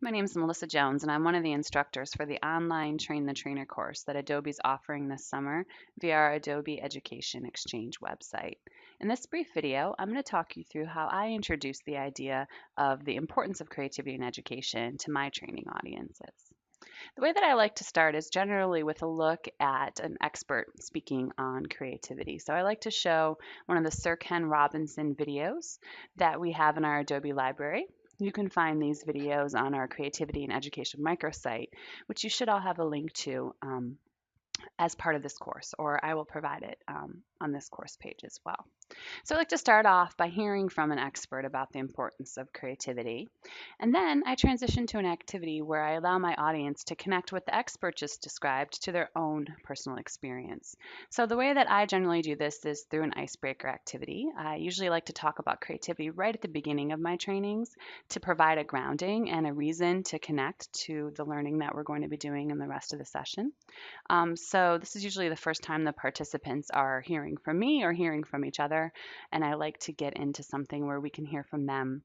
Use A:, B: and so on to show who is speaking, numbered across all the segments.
A: My name is Melissa Jones, and I'm one of the instructors for the online Train the Trainer course that Adobe's offering this summer via our Adobe Education Exchange website. In this brief video, I'm going to talk you through how I introduce the idea of the importance of creativity in education to my training audiences. The way that I like to start is generally with a look at an expert speaking on creativity. So I like to show one of the Sir Ken Robinson videos that we have in our Adobe library. You can find these videos on our Creativity and Education microsite, which you should all have a link to as part of this course, or I will provide it on this course page as well. So I like to start off by hearing from an expert about the importance of creativity. And then I transition to an activity where I allow my audience to connect what the expert just described to their own personal experience. So the way that I generally do this is through an icebreaker activity. I usually like to talk about creativity right at the beginning of my trainings to provide a grounding and a reason to connect to the learning that we're going to be doing in the rest of the session. So this is usually the first time the participants are hearing from me or hearing from each other, and I like to get into something where we can hear from them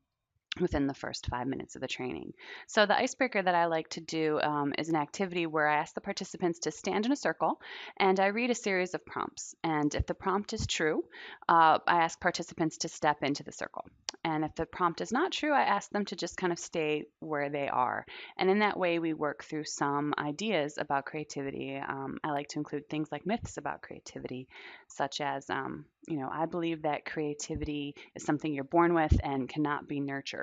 A: within the first 5 minutes of the training. So the icebreaker that I like to do is an activity where I ask the participants to stand in a circle and I read a series of prompts. And if the prompt is true, I ask participants to step into the circle. And if the prompt is not true, I ask them to just kind of stay where they are. And in that way, we work through some ideas about creativity. I like to include things like myths about creativity, such as I believe that creativity is something you're born with and cannot be nurtured.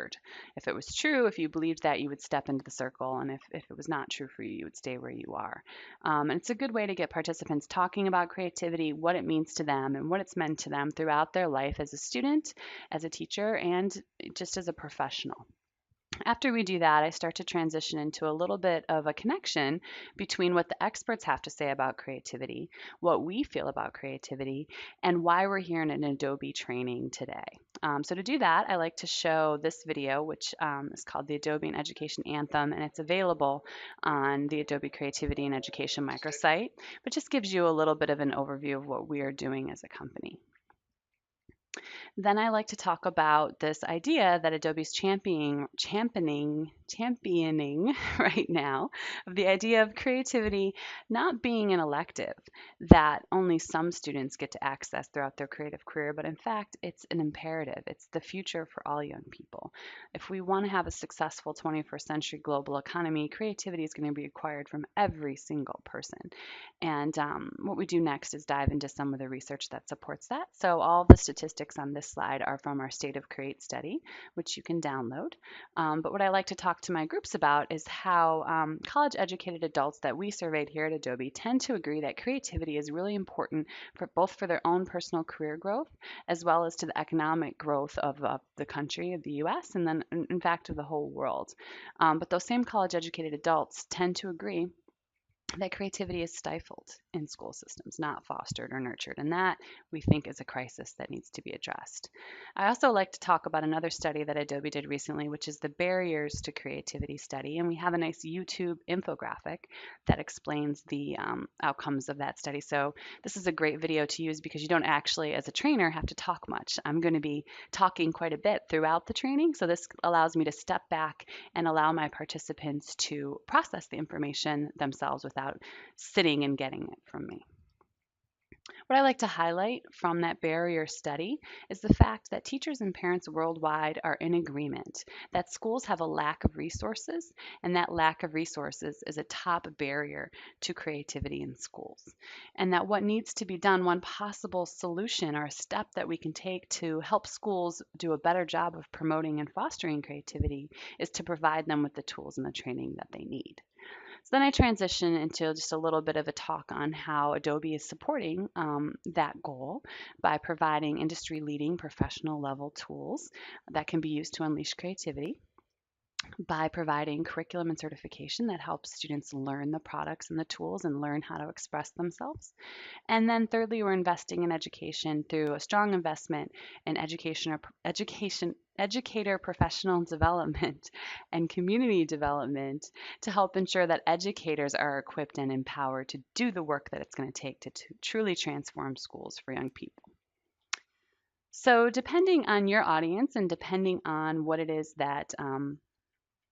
A: If it was true, if you believed that, you would step into the circle. And if it was not true for you, you would stay where you are. And it's a good way to get participants talking about creativity, what it means to them, and what it's meant to them throughout their life as a student, as a teacher, and just as a professional. After we do that, I start to transition into a little bit of a connection between what the experts have to say about creativity, what we feel about creativity, and why we're here in an Adobe training today. So to do that, I like to show this video, which is called the Adobe and Education Anthem, and it's available on the Adobe Creativity and Education microsite, but just gives you a little bit of an overview of what we are doing as a company. Then I like to talk about this idea that Adobe's championing right now of the idea of creativity not being an elective that only some students get to access throughout their creative career, but in fact, it's an imperative. It's the future for all young people. If we want to have a successful 21st century global economy, creativity is going to be required from every single person. And what we do next is dive into some of the research that supports that. So all the statistics on this slide are from our State of Create study, which you can download. But what I like to talk to my groups about is how college educated adults that we surveyed here at Adobe tend to agree that creativity is really important for both for their own personal career growth as well as to the economic growth of the country, of the US, and then in fact of the whole world. But those same college educated adults tend to agree that creativity is stifled in school systems, not fostered or nurtured. And that we think is a crisis that needs to be addressed. I also like to talk about another study that Adobe did recently, which is the Barriers to Creativity study. And we have a nice YouTube infographic that explains the outcomes of that study. So this is a great video to use because you don't actually, as a trainer, have to talk much. I'm going to be talking quite a bit throughout the training. So this allows me to step back and allow my participants to process the information themselves without sitting and getting it from me. What I like to highlight from that barrier study is the fact that teachers and parents worldwide are in agreement that schools have a lack of resources, and that lack of resources is a top barrier to creativity in schools. And that what needs to be done, one possible solution or a step that we can take to help schools do a better job of promoting and fostering creativity is to provide them with the tools and the training that they need. So then I transition into just a little bit of a talk on how Adobe is supporting that goal by providing industry leading professional level tools that can be used to unleash creativity, by providing curriculum and certification that helps students learn the products and the tools and learn how to express themselves. And then thirdly, we're investing in education through a strong investment in educator professional development and community development to help ensure that educators are equipped and empowered to do the work that it's going to take to truly transform schools for young people. So depending on your audience and depending on what it is that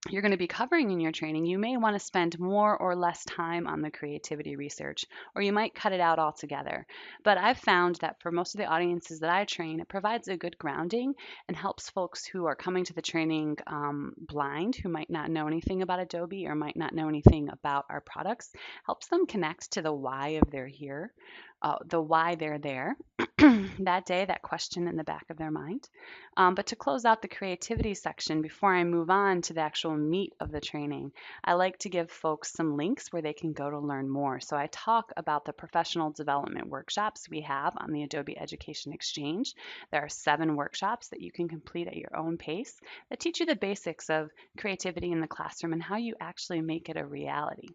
A: you're going to be covering in your training, you may want to spend more or less time on the creativity research, or you might cut it out altogether. But I've found that for most of the audiences that I train, it provides a good grounding and helps folks who are coming to the training blind, who might not know anything about Adobe or might not know anything about our products, helps them connect to the why of their here, the why they're there that day, that question in the back of their mind. But to close out the creativity section, before I move on to the actual meat of the training, I like to give folks some links where they can go to learn more. So I talk about the professional development workshops we have on the Adobe Education Exchange. There are 7 workshops that you can complete at your own pace that teach you the basics of creativity in the classroom and how you actually make it a reality.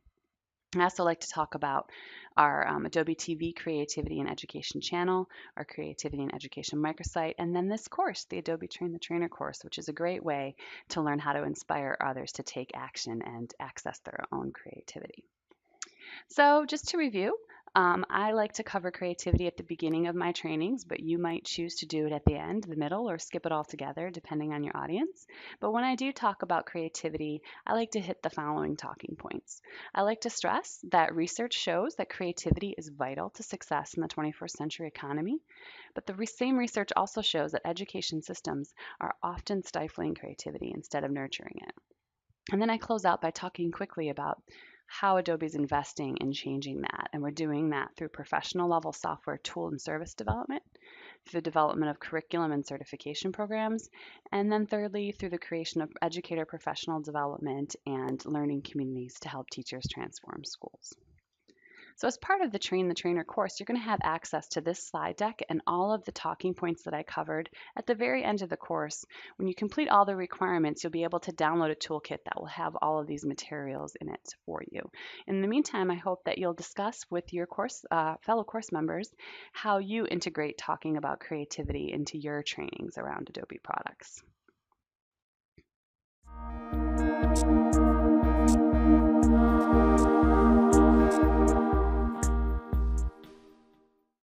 A: I also like to talk about our Adobe TV Creativity and Education channel, our Creativity and Education microsite, and then this course, the Adobe Train the Trainer course, which is a great way to learn how to inspire others to take action and access their own creativity. So, just to review, I like to cover creativity at the beginning of my trainings, but you might choose to do it at the end, the middle, or skip it altogether, depending on your audience. But when I do talk about creativity, I like to hit the following talking points. I like to stress that research shows that creativity is vital to success in the 21st century economy, but the same research also shows that education systems are often stifling creativity instead of nurturing it. And then I close out by talking quickly about how Adobe is investing in changing that. And we're doing that through professional level software tool and service development, through the development of curriculum and certification programs, and then thirdly, through the creation of educator professional development and learning communities to help teachers transform schools. So as part of the Train the Trainer course, you're going to have access to this slide deck and all of the talking points that I covered at the very end of the course. When you complete all the requirements, you'll be able to download a toolkit that will have all of these materials in it for you. In the meantime, I hope that you'll discuss with your fellow course members how you integrate talking about creativity into your trainings around Adobe products.